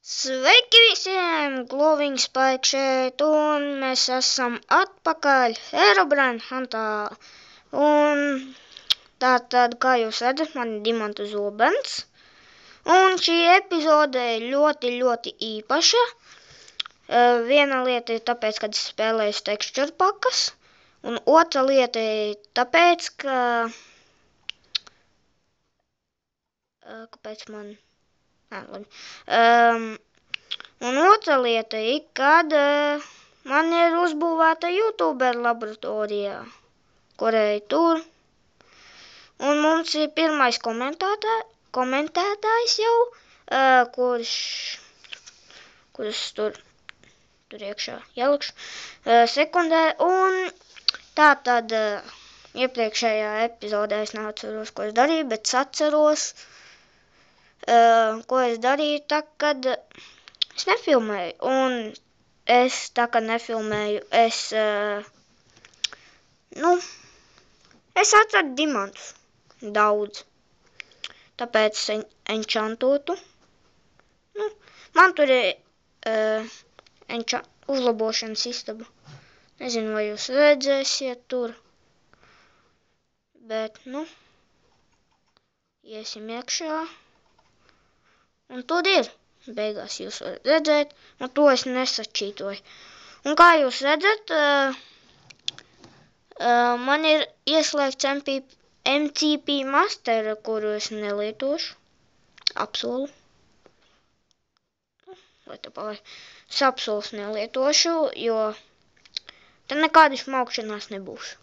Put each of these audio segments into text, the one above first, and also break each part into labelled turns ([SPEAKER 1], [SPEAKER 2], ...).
[SPEAKER 1] Sveiki visiem! Glowing Spike šeit, un mēs esam atpakaļ Herobrine Huntā. Un tātad, kā jūs redzat, man ir dimanta zobens. Un šī epizode ir ļoti īpaša. Viena lieta ir tāpēc, kad es spēlēju texture pakas. Un otra lieta ir tāpēc, ka... Kāpēc man... Un otra lieta ir, kad man ir uzbūvēta YouTuber laboratorijā, kurai tur. Un mums ir pirmais komentētājs jau, kurš tur iekšā ielikšu sekundē. Un tātad iepriekšējā epizodē es neatceros, ko es darīju, bet es atceros, ko es darīju tā, kad es nefilmēju. Un es tā, kad nefilmēju, es atradu dimantus daudz. Tāpēc es enchantotu. Man tur ir uzlabošanas istaba. Nezinu, vai jūs redzēsiet tur. Bet, iesim iekšā. Un tur ir. Beigās jūs varat redzēt. Un to es nesačītoju. Un kā jūs redzat, man ir ieslēgts MCP Master, kuru es nelietošu. Apsolu. Es apsols nelietošu, jo te nekāda smaukšanās nebūs.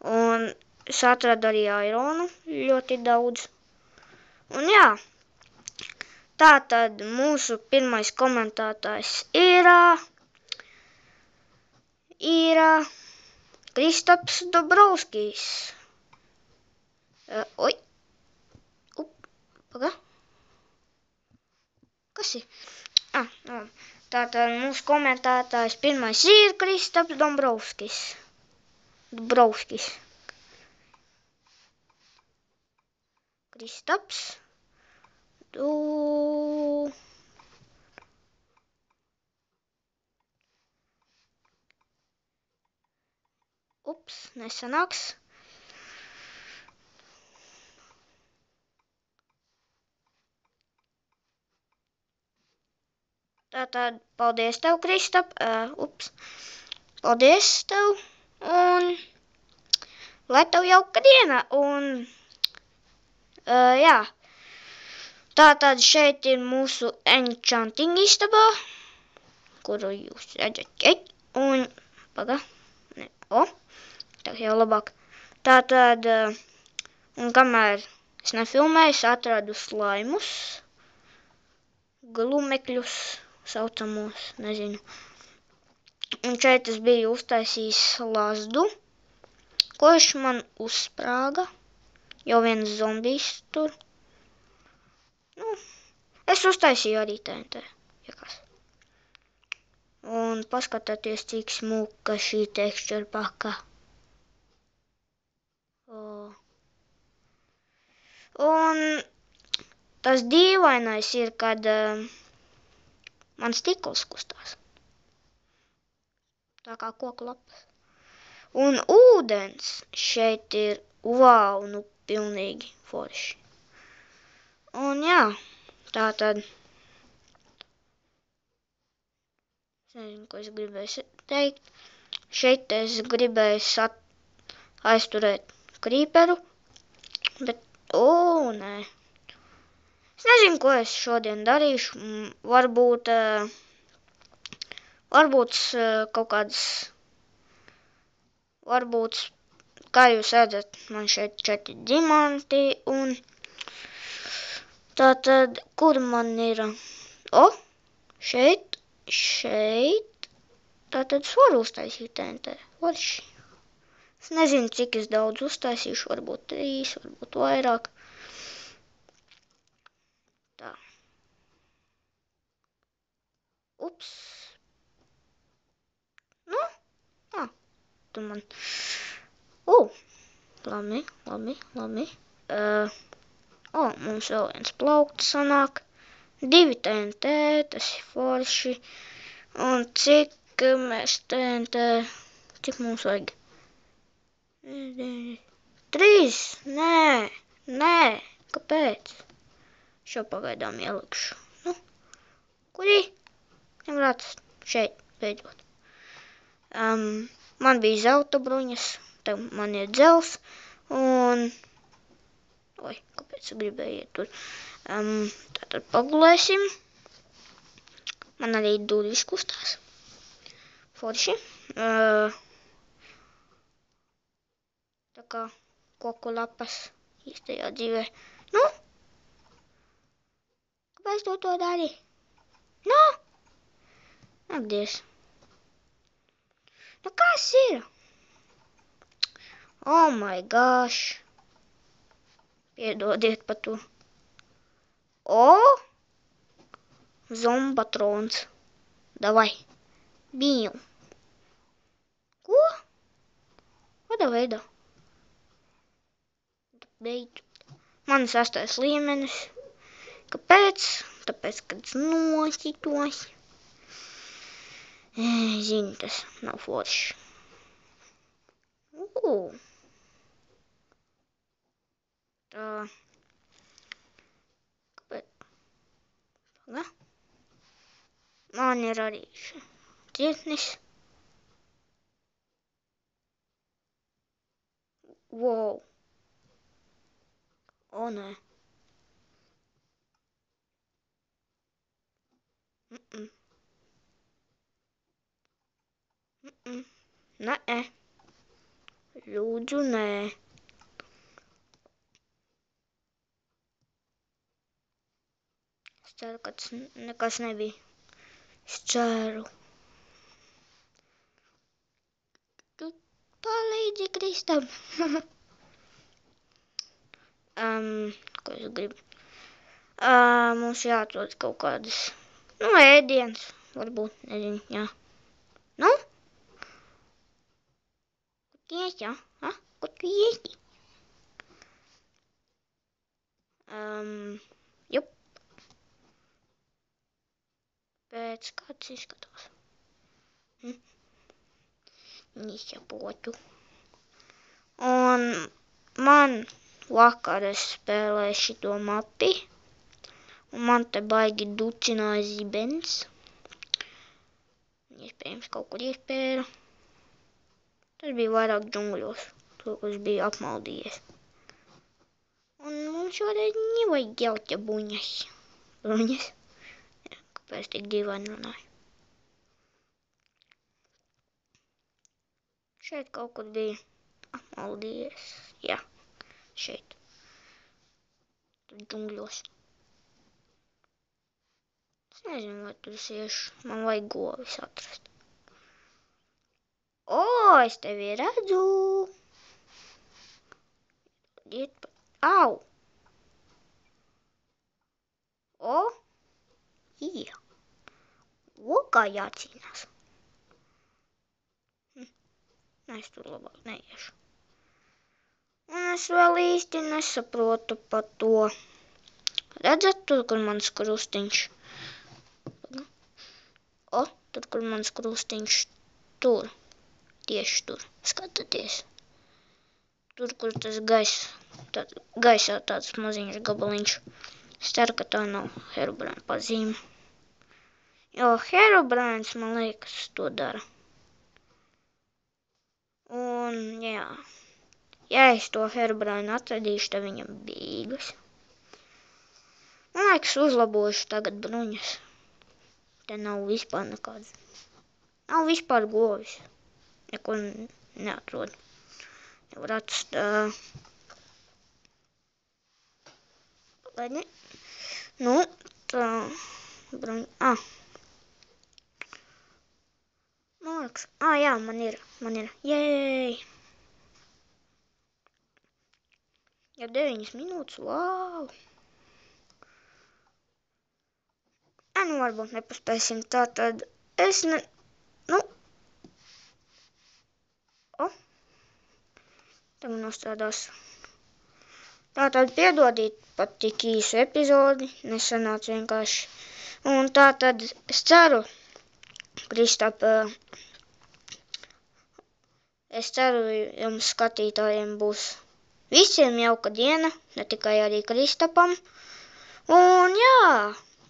[SPEAKER 1] Un es atradu arī aironu ļoti daudz. Un jā. Tātad mūsu pirmais komentētājs ir Kristaps Dobrovskis. Paga. Kas ir? Tātad mūsu komentētājs pirmais ir Kristaps Dobrovskis. Kristaps. Nesanāks. Tātad, paldies tev, Kristap. Paldies tev. Un lai tev jauka diena. Un, jā. Tātad šeit ir mūsu enchanting istabā, kuru jūs redzat šeit. Un, tā jau labāk. Tātad, un kamēr es nefilmēju, es atradu slaimus, glumekļus saucamos, nezinu. Un šeit es biju uztaisījis lazdu, kurš man uzsprāga, jau viens zombijs tur. Es uztaisīju arī TNT, ja kas. Un paskatieties, cik smuka šī texture paka. Un tas dīvainais ir, kad man stikls kustās. Tā kā koku lapas. Un ūdens šeit ir wow, pilnīgi forši. Un jā, tātad. Es nezinu, ko es gribēju teikt. Šeit es gribēju aizturēt krīperu, bet, nē. Es nezinu, ko es šodien darīšu. Varbūt kaut kādas, kā jūs redzat, man šeit 4 diamanti, un tātad, kur man ir, šeit, tātad es varu uztaisīt TNT, varši. Es nezinu, cik es daudz uztaisīšu, varbūt 3, varbūt vairāk. Tā. Tu man. Labi. Mums vēl viens plaukts sanāk. 2 TNT, tas ir forši. Un cik mēs TNT, cik mums vajag? 3, nē, kāpēc? Šo pagaidām ielikšu. Nu, kurī? Nevar atrast. Šeit, beidzot. Man bija zelta bruņas, tagad man ir dzels, un... Oi, kāpēc gribēju iet tur? Tātad pagulēsim. Man arī durvis kustās. Forši. Tā kā koku lapas īstajā dzīvē. Nu? Kāpēc tu to dari? Nu? Ak, Dievs. Nu, kas ir? Oh my gosh. Piedodiet par to. O! Zombatrons. Davai. Bīm. Ko? Kādā veidā? Beidzot. Man 6. līmenis. Kāpēc? Tāpēc, kad es nositos. Zini, tas nav forši. Tā. Kāpēc? Paga. Man ir arī cietnis. Wow. O, nē. Nē. Lūdzu, nē. Es ceru, ka tas nekas nebija. Es ceru. Tu palīdzi Kristam. Ko es gribu? Mums jāatrod kaut kādas, ēdienas, varbūt, nezinu, jā. Nu? Kur tu iesi, jā? Kur tu iesi? Jup. Pēc kāds izskatās. Nesaprotu. Un man vakar es spēlēju šito mapi. Un man te baigi ducināja zibens. Iespējams, kaut kur iespēra. Tas bija vairāk džungļos. To, kas bija apmaldījies. Un mums šoreiz nevajag ģelta buņas. Bruņas. Kāpēc tik dīvaini runāju? Šeit kaut kur bija apmaldījies. Jā, šeit. Tur džungļos. Es nezinu, vai tur es iešu. Man vajag govis atrast. O, es tevi redzu. Au. O, jā. Lokā jācīnās. Es tur labāk neiešu. Un es vēl īsti nesaprotu par to. Redzat, tur, kur mans krustiņš? O, tur, kur mans krustiņš, tur. Tieši tur. Skatieties. Tur, kur tas gaisā tāds maziņš gabaliņš. Es ceru, ka tā nav Herobrine pazīme. Jo Herobrines, man liekas, to dara. Un, jā. Ja es to Herobrine atradīšu, tad viņam bīgas. Man liekas, uzlabošu tagad bruņas. Te nav vispār nekāds. Nav vispār govis. Neko neatrod. Nevar atrast. Pagaidi. Nu, tā. Bruņa. Man liekas. Jā, man ir. Jēj. Jau 9 minūtes. Wow. Nu, varbūt nepaspēsim. Tātad es Nu. O. Tagad nostrādās. Tātad piedodīt pat tik īsu epizodi, nesanāca vienkārši. Un tātad es ceru, Kristap, es ceru, jums skatītājiem būs visiem jauka diena, ne tikai arī Kristapam. Un jā,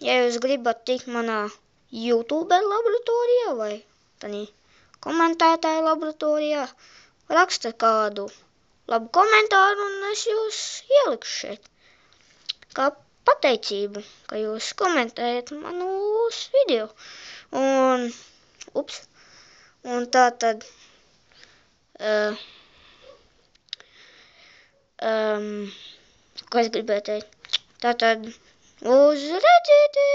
[SPEAKER 1] ja jūs gribat tikt manā YouTube laboratorijā vai tādī komentētāju laboratorijā, raksta kādu labu komentāru un es jūs ielikšu šeit. Kā pateicību, ka jūs komentējat manus video. Un tā tad, ko es gribēju teikt? Tā tad, uz redzētī!